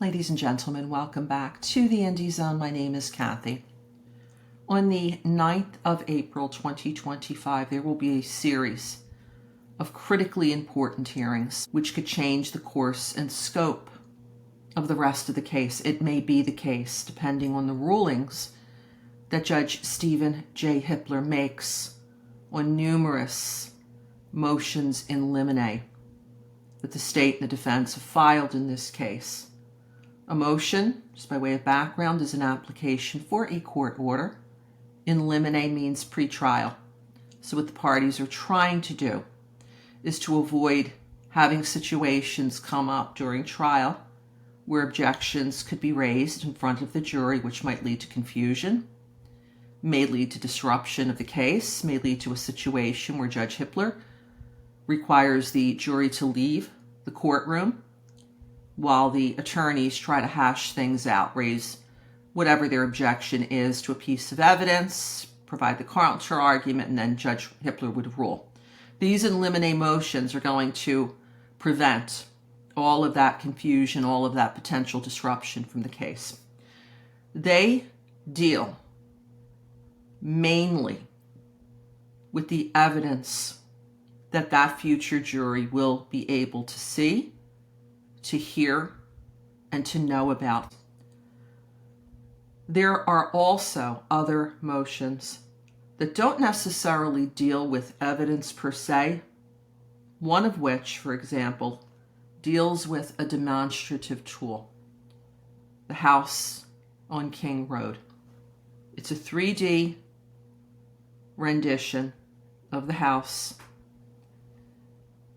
Ladies and gentlemen, welcome back to the Indie Zone. My name is Kathy. On the 9th of April 2025, there will be a series of critically important hearings which could change the course and scope of the rest of the case. It may be the case, depending on the rulings that Judge Stephen J. Hippler makes on numerous motions in limine that the state and the defense have filed in this case. A motion, just by way of background, is an application for a court order. In limine means pretrial. So what the parties are trying to do is to avoid having situations come up during trial where objections could be raised in front of the jury, which might lead to confusion, may lead to disruption of the case, may lead to a situation where Judge Hippler requires the jury to leave the courtroom while the attorneys try to hash things out, raise whatever their objection is to a piece of evidence, provide the counter argument, and then Judge Hippler would rule. These in limine motions are going to prevent all of that confusion, all of that potential disruption from the case. They deal mainly with the evidence that future jury will be able to see, to hear, and to know about. There are also other motions that don't necessarily deal with evidence per se, one of which, for example, deals with a demonstrative tool, the house on King Road. It's a 3D rendition of the house.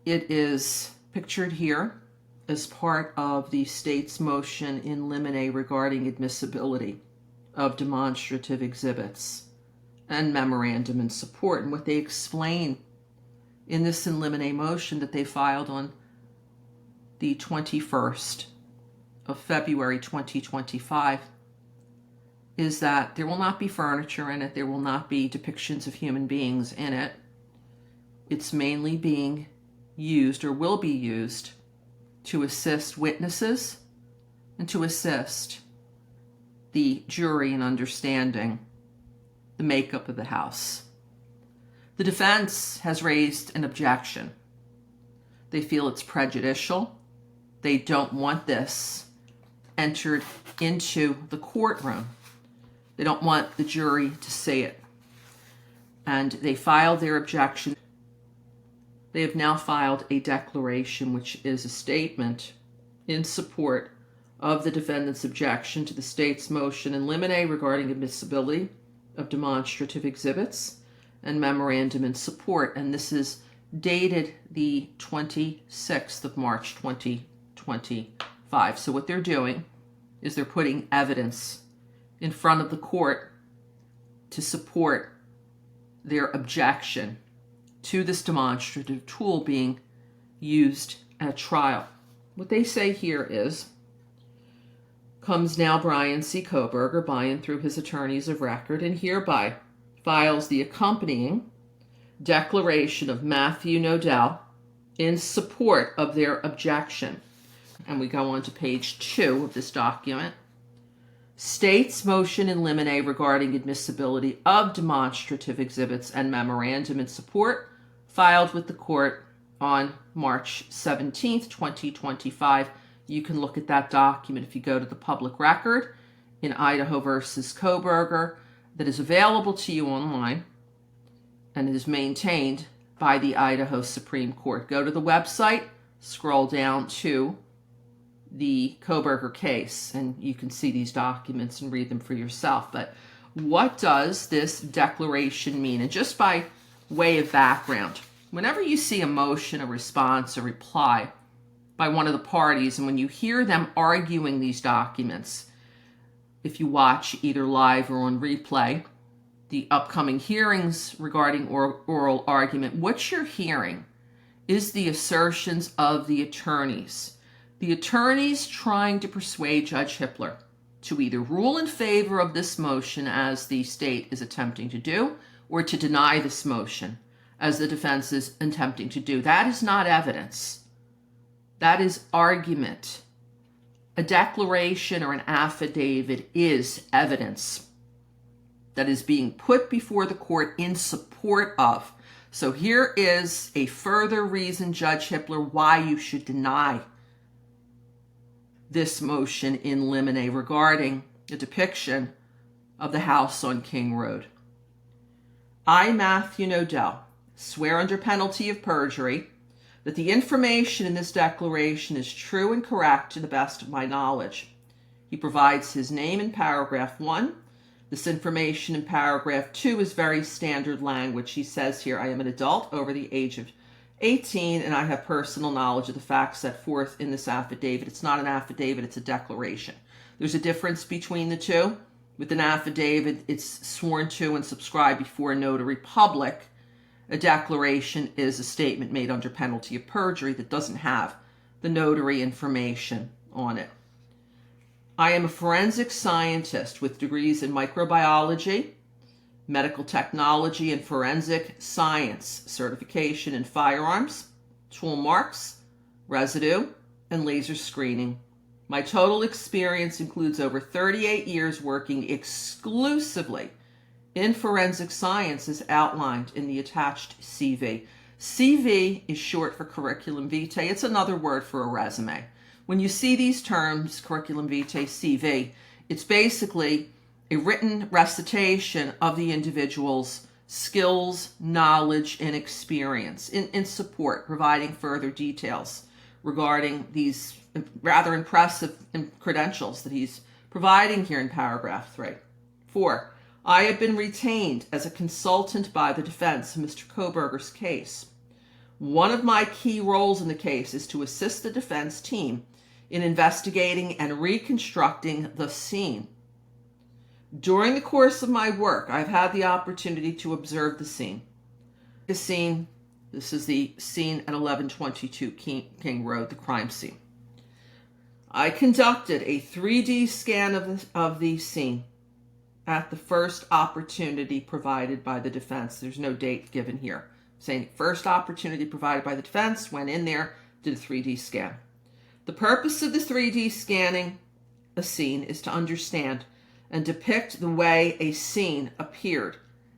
It is pictured here as part of the state's motion in limine regarding admissibility of demonstrative exhibits and memorandum in support. And what they explain in this in limine motion that they filed on the 21st of February 2025 is that there will not be furniture in it, there will not be depictions of human beings in it. It's mainly being used, or will be used, to assist witnesses and to assist the jury in understanding the makeup of the house. The defense has raised an objection. They feel it's prejudicial. They don't want this entered into the courtroom. They don't want the jury to see it. And they filed their objection. They have now filed a declaration, which is a statement in support of the defendant's objection to the state's motion in limine regarding admissibility of demonstrative exhibits and memorandum in support. And this is dated the 26th of March 2025. So what they're doing is they're putting evidence in front of the court to support their objection to this demonstrative tool being used at trial. What they say here is, comes now Brian C. Kohberger, by and through his attorneys of record, and hereby files the accompanying declaration of Natthew Noedel in support of their objection. And we go on to page 2 of this document. State's motion in limine regarding admissibility of demonstrative exhibits and memorandum in support, filed with the court on March 17th, 2025. You can look at that document if you go to the public record in Idaho versus Kohberger that is available to you online and is maintained by the Idaho Supreme Court. Go to the website, scroll down to the Kohberger case, and you can see these documents and read them for yourself. But what does this declaration mean? And just by way of background, whenever you see a motion, a response, a reply by one of the parties, and when you hear them arguing these documents, if you watch either live or on replay, the upcoming hearings regarding oral argument, what you're hearing is the assertions of the attorneys. The attorneys trying to persuade Judge Hippler to either rule in favor of this motion, as the state is attempting to do, or to deny this motion, as the defense is attempting to do. That is not evidence. That is argument. A declaration or an affidavit is evidence that is being put before the court in support of. So here is a further reason, Judge Hippler, why you should deny this motion in limine regarding a depiction of the house on King Road. I, Natthew Noedel, swear under penalty of perjury that the information in this declaration is true and correct to the best of my knowledge. He provides his name in paragraph 1. This information in paragraph 2 is very standard language. He says here, I am an adult over the age of 18, and I have personal knowledge of the facts set forth in this affidavit. It's not an affidavit, it's a declaration. There's a difference between the two. With an affidavit, it's sworn to and subscribed before a notary public. A declaration is a statement made under penalty of perjury that doesn't have the notary information on it. I am a forensic scientist with degrees in microbiology, medical technology, and forensic science, certification in firearms, tool marks, residue, and laser screening. My total experience includes over 38 years working exclusively in forensic science as outlined in the attached CV. CV is short for curriculum vitae. It's another word for a resume. When you see these terms, curriculum vitae, CV, it's basically a written recitation of the individual's skills, knowledge, and experience in support, providing further details regarding these rather impressive credentials that he's providing here in paragraph 3. 4. I have been retained as a consultant by the defense in Mr. Kohberger's case. One of my key roles in the case is to assist the defense team in investigating and reconstructing the scene. During the course of my work, I've had the opportunity to observe the scene. This is the scene at 1122 King Road, the crime scene. I conducted a 3D scan of the scene at the first opportunity provided by the defense. There's no date given here. I'm saying first opportunity provided by the defense, went in there, did a 3D scan. The purpose of the 3D scanning a scene is to understand and depict the way a scene appeared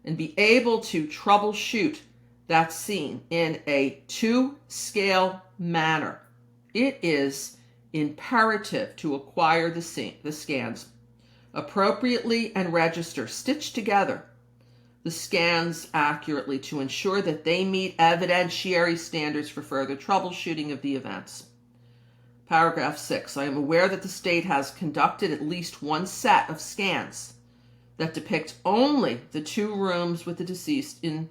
and be able to troubleshoot that scene in a to-scale manner. It is imperative to acquire the scans appropriately and register, stitch together the scans accurately to ensure that they meet evidentiary standards for further troubleshooting of the events. Paragraph 6, I am aware that the state has conducted at least one set of scans that depict only the 2 rooms with the deceased in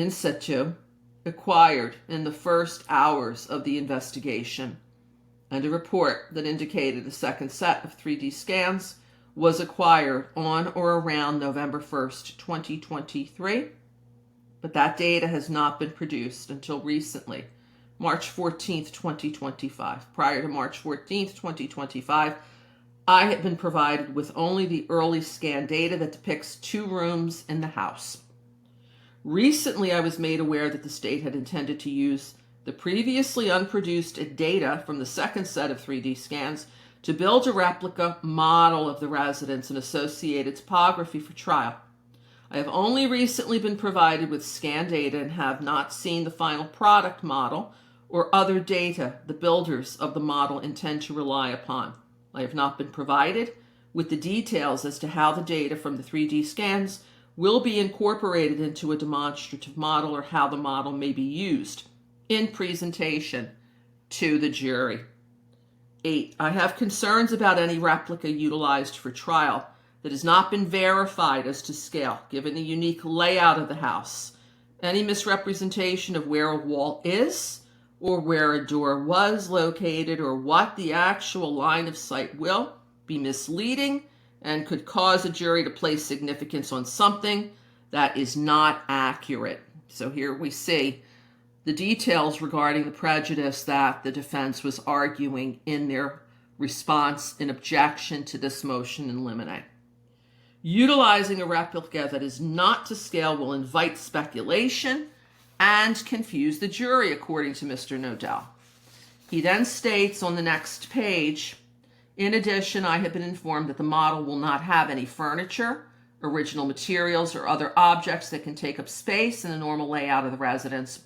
situ acquired in the first hours of the investigation, and a report that indicated a second set of 3D scans was acquired on or around November 1st, 2023, but that data has not been produced until recently, March 14th, 2025. Prior to March 14th, 2025, I had been provided with only the early scan data that depicts 2 rooms in the house. Recently, I was made aware that the state had intended to use the previously unproduced data from the second set of 3D scans to build a replica model of the residence and associated topography for trial. I have only recently been provided with scan data and have not seen the final product model or other data the builders of the model intend to rely upon. I have not been provided with the details as to how the data from the 3D scans will be incorporated into a demonstrative model or how the model may be used in presentation to the jury. 8, I have concerns about any replica utilized for trial that has not been verified as to scale, given the unique layout of the house. Any misrepresentation of where a wall is, or where a door was located, or what the actual line of sight will be misleading and could cause a jury to place significance on something that is not accurate. So here we see the details regarding the prejudice that the defense was arguing in their response in objection to this motion in limine. Utilizing a replica that is not to scale will invite speculation and confuse the jury, according to Mr. Noedel. He then states on the next page In addition, I have been informed that the model will not have any furniture, original materials, or other objects that can take up space in the normal layout of the residence.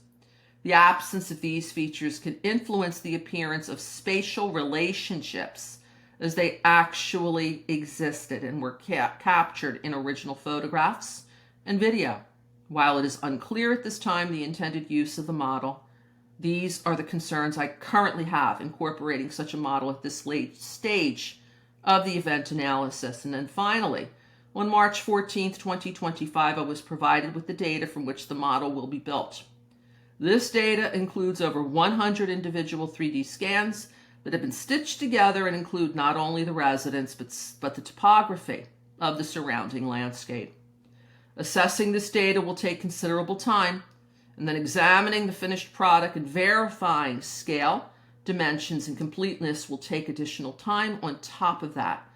The absence of these features can influence the appearance of spatial relationships as they actually existed and were captured in original photographs and video. While it is unclear at this time the intended use of the model, these are the concerns I currently have incorporating such a model at this late stage of the event analysis. And then finally, on March 14, 2025, I was provided with the data from which the model will be built. This data includes over 100 individual 3D scans that have been stitched together and include not only the residence, but the topography of the surrounding landscape. Assessing this data will take considerable time, and then examining the finished product and verifying scale, dimensions, and completeness will take additional time on top of that.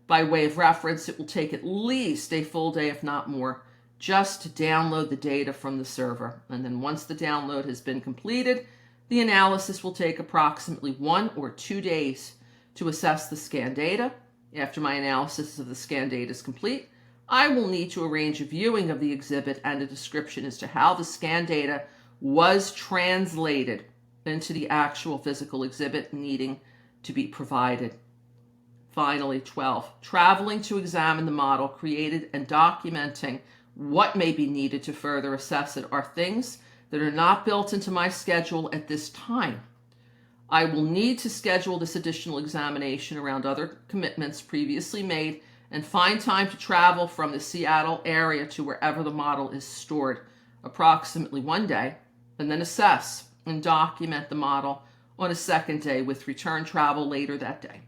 By way of reference, it will take at least a full day, if not more, just to download the data from the server. And then once the download has been completed, the analysis will take approximately 1 or 2 days to assess the scan data. After my analysis of the scan data is complete, I will need to arrange a viewing of the exhibit and a description as to how the scan data was translated into the actual physical exhibit needing to be provided. Finally, 12, traveling to examine the model created and documenting what may be needed to further assess it are things that are not built into my schedule at this time. I will need to schedule this additional examination around other commitments previously made and find time to travel from the Seattle area to wherever the model is stored, approximately 1 day, and then assess and document the model on a second day with return travel later that day.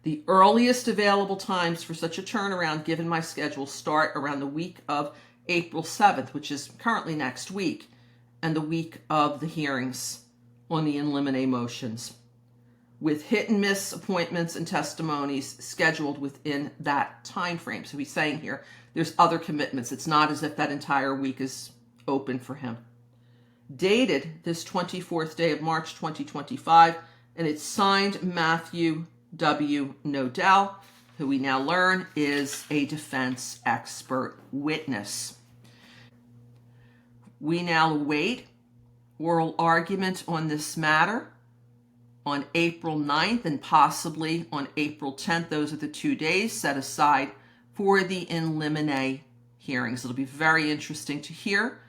The earliest available times for such a turnaround given my schedule start around the week of April 7th, which is currently next week, and the week of the hearings on the in limine motions, with hit and miss appointments and testimonies scheduled within that time frame. So he's saying here there's other commitments. It's not as if that entire week is open for him. Dated this 24th day of March 2025, and it's signed Natthew Noedel, who we now learn is a defense expert witness. We now await oral argument on this matter on April 9th and possibly on April 10th. Those are the 2 days set aside for the in limine hearings. It'll be very interesting to hear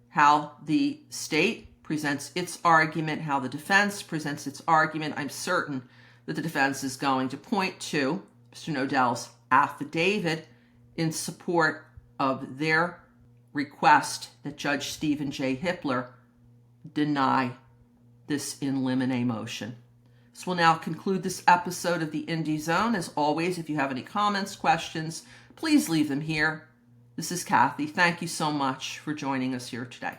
how the state presents its argument, how the defense presents its argument. I'm certain that the defense is going to point to Mr. Noedel's affidavit in support of their request that Judge Stephen J. Hippler deny this in limine motion. So we'll now conclude this episode of the Indie Zone. As always, if you have any comments, questions, please leave them here. This is Kathy. Thank you so much for joining us here today.